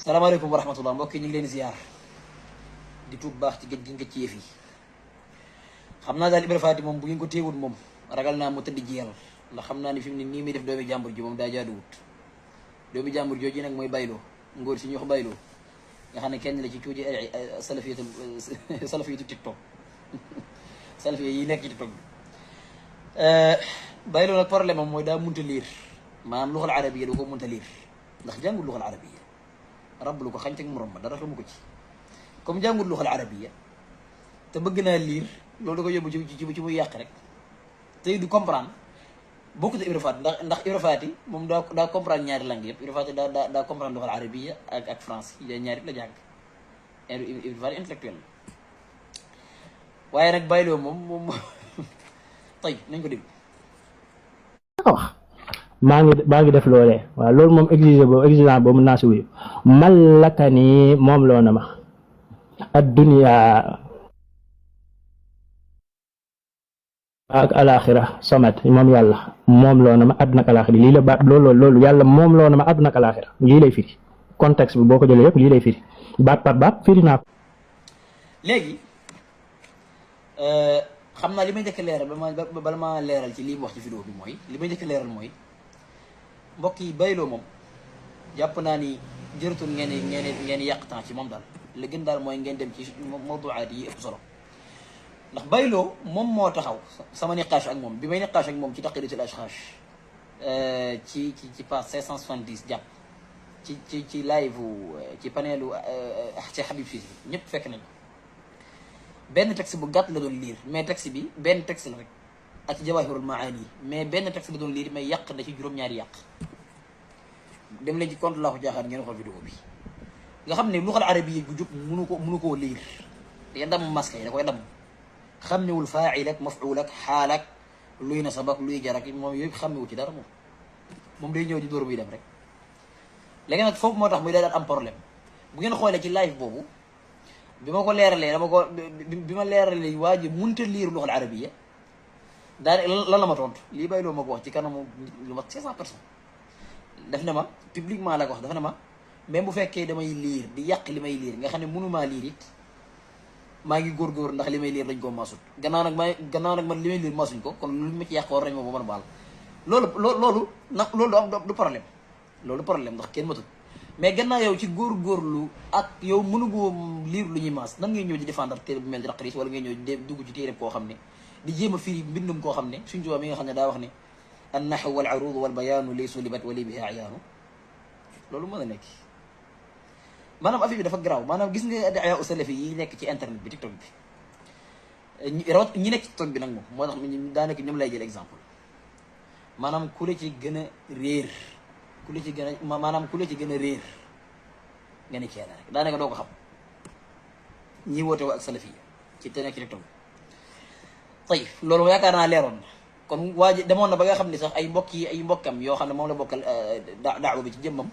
salaamaaleykum wa rahmatullah mbokk yi ñu ngi leen ziar di tuub baax ci géej gi nga ci yëf yi xam naa daal Ibra Faty moom bu ngeen ko téewul moom ragal naa mu tëdd jiyal ndax xam naa ni fi mu ne nii muy def doomi jàmbur ji moom daa jaaduwut doomi jàmbur jooju nag mooy bayloo ngóor si ñu wax bayloo nga xam ne kenn la ci cuuji salafiyatu tiktok salafiya yi nekk ci tiktok bi bayloo nag problème am mooy daa munta liir maanaam luxal arabiya du ko munta liir ndax jàngul luxal arabiya rab lu ko xañ teg morom ma dara xamu ko ci comme jàngul luxal arabiya te bëgg naa liir loolu da ko yóbbu ci muy yàq rek tey du comprendre bokkut Ibra Faty ndax Ibra Faty moom daa comprendre ñaari langue yëpp Ibra Faty daa comprendre luxal arabiya ak français yi ñaari la jàng Ibra Faty intellectuel la waaye nag bayloo moom tey nañ ko dégg wax maa ngi def loolee waaw loolu moom exigence boobu naa si wuyu mallaka ni moom loo na ma adduniya ak alaxira samat moom yàlla moom loo na ma àdduna ak alaxira lii la baat loolu yàlla moom loo na ma àdduna ak alaxira lii lay firi contexte bi boo ko jëlee yëpp lii lay firi baat par baat firi naa ko léegi xam naa li may njëkk leeral bala ma leeral ci lii mu wax ci vidéo bi mooy li may njëkk leeral mooy mbokk yi bayloo moom jàpp naa ni jërëtul ngeen yàq temps ci moom daal li gën daal mooy ngeen dem ci mawduaat yi ëpp solo ndax bayloo moom moo taxaw sama niqaash ak moom bi may niqaash ak moom ci taqidatul ashxaash ci page 570 jàpp ci live ci paneelu ci Habib Cissé ñëpp fekk nañ benn texte bu gàtt la doon lire mais texte bi benn texte la rek ak ci jawahirul maani mais benn texte la doon lire mais yàq na ci juróom-ñaari yàq dem leen ci compte laa ko jaaxaar ngeen xool vidéo bi nga xam ne luxal arabiya bu jub mënu koo lire te damm masque yi da koy damm xàmmewul faa'il ak maf'ul ak xaal ak luy nasab ak luy jar ak moom yooyu xàmmewul ci dara moom day ñëw di dóor muy dem rek léegi nag foofu moo tax muy daal am problème bu ngeen xoolee ci live boobu bi ma ko leeralee bi ma leeralee waa ji munta liir luxal arabiya daane lan la ma tontu lii bayloo ma ko wax ci kanamu lu mat 500 personnes def na ma publiquement la ko wax daf na ma même bu fekkee damay liir di yàq li may liir nga xam ne mënumaa liir it maa ngi góorgóor ndax li may liir lañ koo maasut gannaaw nag man li may liir maasuñ ko kon lu ma ci yàq war nañ ma ba mën a baal loolu du problème loolu problème ndax kenn matut mais gannaaw yow ci góorgóorlu ak yow mënugoo liir lu ñuy maas nan ngay ñëw di défendre téere bu mel di Raqris wala ngay ñëw di dugg ci téere koo xam ne di jéem a firi mbindum koo xam ne suñ tubaab mi nga xam ne daa wax ne an nahwu wal aruud wal bayaanu laysu libat wali biha ayaanu loolu mën a nekk maanaam affaire bi dafa garaaw maanaam gis nga ad'iyaa salafi yi nekk ci internet bi TikTok bi ñi nekk ci TikTok bi nag moom moo tax daanaka ñoom lay jël exemple maanaam ku la ci gën a réer ku la ci gën a maanaam ku la ci gën a réer nga ne kenn rek daanaka doo ko xam ñi woote woo ak salafi ci te nekk ci TikTok tey loolu yaakaar naa leeroon na kon waa ji demoon na ba nga xam ne sax ay mbokkam yoo xam ne moom la bokkal daawa bi ci jëmmam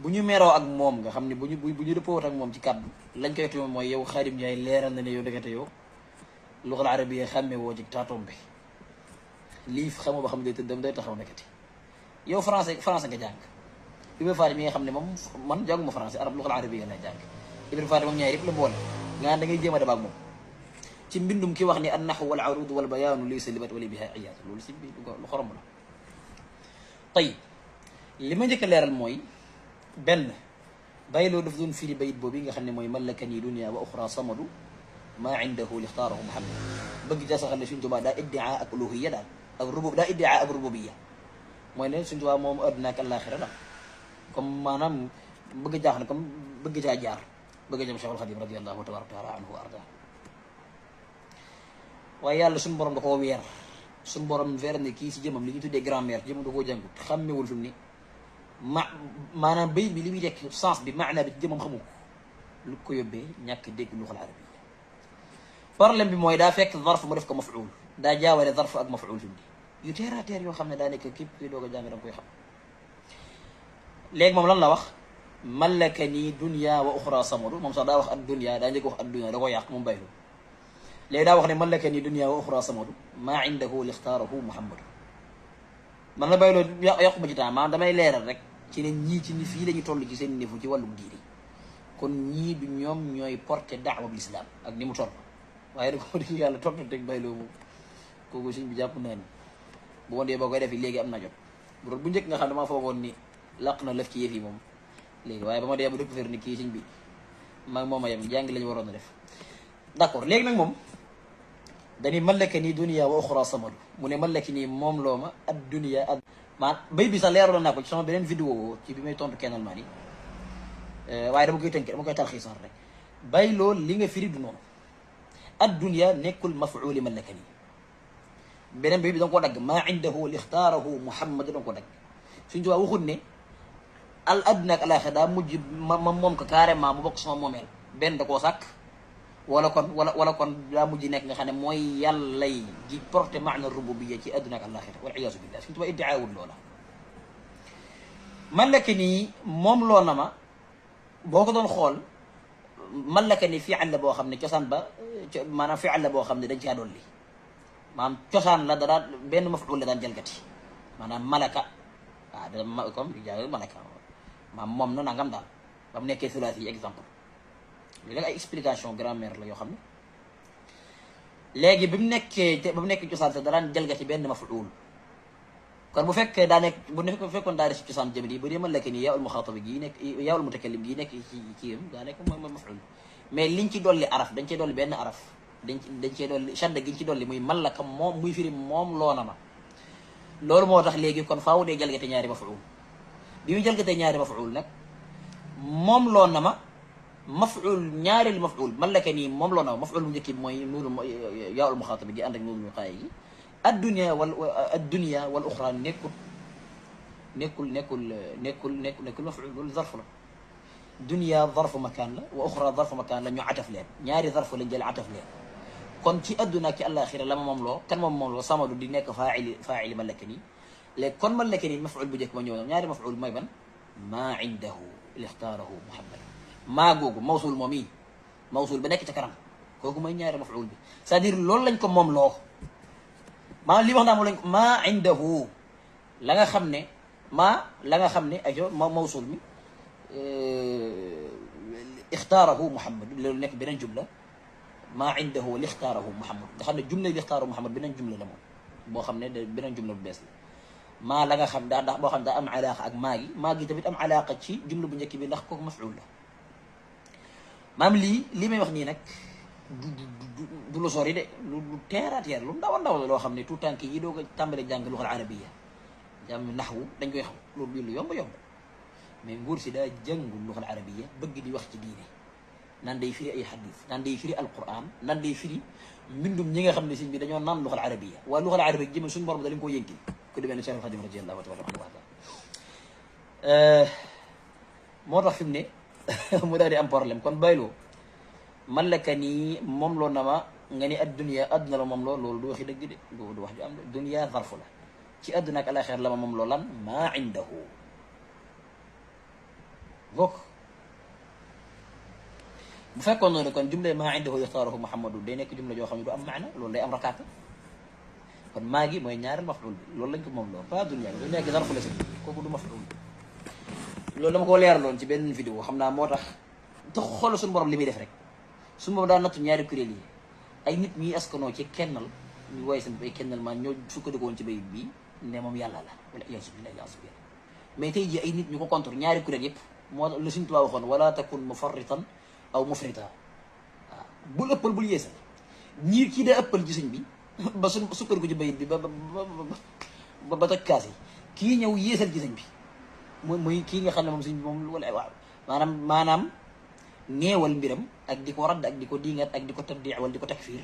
bu ñu meroo ak moom nga xam ne bu ñu dëppoot ak moom ci kàddu lañ koy tuuma mooy yow Xaadim Njaay leeral na ne yow dëggate yow luxal arabiya xàmmee woo ci taatom bi lii xamoo ba xam day tëddam day taxaw nekkati yow français nga jàng Ibra Faty mi nga xam ne moom man jànguma français arab luxal arabiya lay jàng Ibra Faty moom ñaari yëpp la boole nga da ngay jéem a def ak moom ci mbindum ki wax ni an nahwu wal aruud wal bayaanu laysa libat wali biha iyaat loolu si lu xorom la tey li ma njëkk a leeral mooy benn bayloo daf doon firi bayit boobu nga xam ne mooy malakani dunya wa uxra samadu maa indahu lixtaarahu muhammad bëgg ca saxal ne suñ tubaa daa iddia ak uluhiya daal daa iddia ak rububiya mooy ne suñ tubaa moom adduna ak àllaaxira daal comme maanaam bëgg jaax ne comme bëgg caa jaar bëgg jëm Cheikhul Xadim radiallahu tabaraka taala anhu wa arda waaye yàlla suñu borom da koo weer suñu borom weer ne kii si jëmam li ñu tuddee grand-mère jëmam da koo jàngut xàmmewul fi mu ni maanaam bayit bi li muy tekk sens bi maana bi ci jëmam xamu ko lu ko yóbbee ñàkk dégg luxal arabiya problème bi mooy daa fekk zarf mu def ko maf'ul daa jaawale zarf ak maf'ul fi mu ni yu teer a teer yoo xam ne daa nekk képp kuy doog a jàng da nga koy xam léegi moom lan la wax malaka nii dunya wa uxra samadu moom sax daa wax ad dunya daa njëkk wax ad dunya da ko yàq moom baylu léegi daa wax ne malaka nii dunya wa uxra samadu maa indahu lixtaarahu muhammadu man la bayloo yàqu ma ci temps maanaam damay leeral rek ci ne ñii ci ni fii la ñu toll ci seen niveau ci wàllu diine kon ñii du ñoom ñooy porté daawa bu lislaam ak ni mu toll waaye nag wax dëgg yàlla toog na teg bayloo moom kooku sëñ bi jàpp naa ni bu wondee boo koy defi léegi am na jot bu doon bu njëkk nga xam ne maa foogoon ni laq na lëf ci yëf yi moom léegi waaye ba ma dee ba découvrir ni kii sëñ bi maa moom a yem jàngi la ñu waroon a def d'accord léegi nag moom dañuy mallaka nii dunia wa uxra samadu mu ne mallaki nii moom loo ma ad dunia ad maa bay bi sax leeraloon naa ko ci sama beneen vidéo ci bi may tontu kennal maa ni waaye dama koy tënk dama koy talxiisar rek bay loolu li nga firi du noonu ad dunia nekkul mafuuli mallaka nii beneen bay bi da nga ko dagg maa indahu li ixtaarahu muhammad da nga ko dagg suñu tubaab waxut ne al adduna ak alaxira daa mujj ma moom ko carrément mu bokk sama moomeel benn da koo sàkk wala kon daa mujj nekk nga xam ne mooy yàllay ji porté maana rububiyya ci adduna ak alaxira wal iyaasu billah suñu tubaab iddiaawul loola mallaka nii moom loo na ma boo ko doon xool mallaka ni fi'al la boo xam ne cosaan ba maanaam fi'al la boo xam ne dañ caa dolli maanaam cosaan la dara benn maf'ul la daan jalgati maanaam malaka waaw da comme di jàng malaka maam moom na nangam daal ba mu nekkee sulaasi yi exemple léegi ay explication grammaire la yoo xam ne léegi ba mu nekkee cosaan sa daraan jalgati benn maf'ul kon bu fekkee daa nekk bu fekkoon daa des cosaan jëmli bu dee mallaka nii yaa'ul muxaatabi gii nekk yaa'ul mutakallim gii nekk ci yëm daa nekk mooy maf'ul mais liñ ci dolli araf dañ cee dolli benn araf dañ cee dolli shadda giñ ci dolli muy mallaka moom muy firi moom loona ma loolu moo tax léegi kon faaw dee jalgate ñaari maf'ul bi mu jalgatee ñaari maf'ul nag moom loon na ma maf'ul ñaari maf'ul mallaka nii moom loon na ma maf'ul mu njëkk bi mooy nuunu yaa'ul muxaatabi gi ànd ak nuunu wiqaaya gi addunia wal uxra nekkul maf'ul loolu zarf la dunia zarfu makaan la wa uxra zarfu makaan la ñu ataf leen ñaari zarf lañ jël ataf leen kon ci adduna ki àllaaxira la ma moom loo kan moom loo samadu di nekk faa'ili mallaka nii léegi kon mallaka nii maf'ul bu njëkk ma ñëw ñaari maf'ul mooy ban maa indahu li ixtaarahu muhammad maa googu mawsul moom yi mawsul ba nekk ca kanam kooku mooy ñaari maf'ul bi c'est-à-dire loolu lañ ko moom loo maanaam li wax naa moom lañ ko maa indahu la nga xam ne ajo mawsul mi ixtaarahu muhammad loolu nekk beneen jumla maa indahu li ixtaarahu muhammad nga xam ne jumla li ixtaarahu muhammad beneen jumla la moom boo xam ne beneen jumla bu bees la maa la nga xam daa boo xam ne daa am alaaqa ak maa gi tamit am alaaqa ci jumla bu njëkk bi ndax kooku maf'ul la maam lii may wax nii nag du lu sori de lu teer a teer lu ndaw a ndaw la loo xam ne tout tànk yi doo ko tàmbale jàng luxal arabiya jàng naxwu dañ koy xam loolu bii lu yomb mais nguur si daa jàngul luxal arabiya bëgg di wax ci diine nan day firi ay xadis nan day firi alquran nan day firi mbindum ñi nga xam ne sëñ bi dañoo naan luxal arabiya waaye luxal arabiya jëme suñu borom da leen koo yënki ku demee ne Cheikh Xadim radiyallahu taala anhu moo tax fi mu ne mu daal di am problème kon bayloo mallaka nii moom loo na ma nga ni addunia adduna la moom loo loolu du waxi dëgg de du wax ju am de dunia zarfu la ci adduna ak alaxira la ma moom loo lan maa indahu bokk bu fekkoon noonu kon jumla maa indahu yaxtaarahu muhammadu day nekk jumla joo xam ne du am maana loolu day am rakaata kon maa gi mooy ñaareel maf'ul bi loolu lañ ko moom loo pas dunia du nekk zarfu la si kooku du maf'ul loolu dama ko leeraloon ci benn vidéo xam naa moo tax te xool suñu borom li muy def rek suñu borom daa nattu ñaari kuréel yi ay nit ñi askanoo ci kennal ñu woy seen ay kennal maan ñoo sukkandikoon ci bayit bi ne moom yàlla la wala iyaasu billah mais tey ji ay nit ñu ko contre ñaari kuréel yëpp moo la Sëñ Tuubaa waxoon wala takun mufarritan aw mufrita waaw bul ëppal bul yeesal ñii kii daa ëppal ci sëñ bi ba sukkandiku ci bayit bi ba toj kaas yi kii ñëw yeesal ci sëñ bi muy kii nga xam ne moom sëñ bi moom wala waaw maanaam néewal mbiram ak di ko radd ak di ko diingat ak di ko tabdi wala di ko takfiir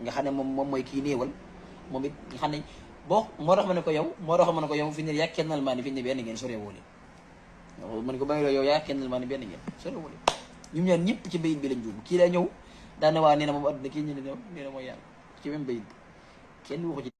nga xam ne moom mooy kii néewal moom it nga xam ne moo tax ma ne ko yow fi ne yaa kennal maa ni fi ne benn ngeen sore wóole ma ne ko bàyyi yow yaa kennal maa ni benn ngeen sore wóole ñum ñaar ñëpp ci bayit bi lañ juum kii daa ñëw daane waa nee na moom adduna kii ñu ne nee na mooy yàlla ci même bayit bi kenn waxu ci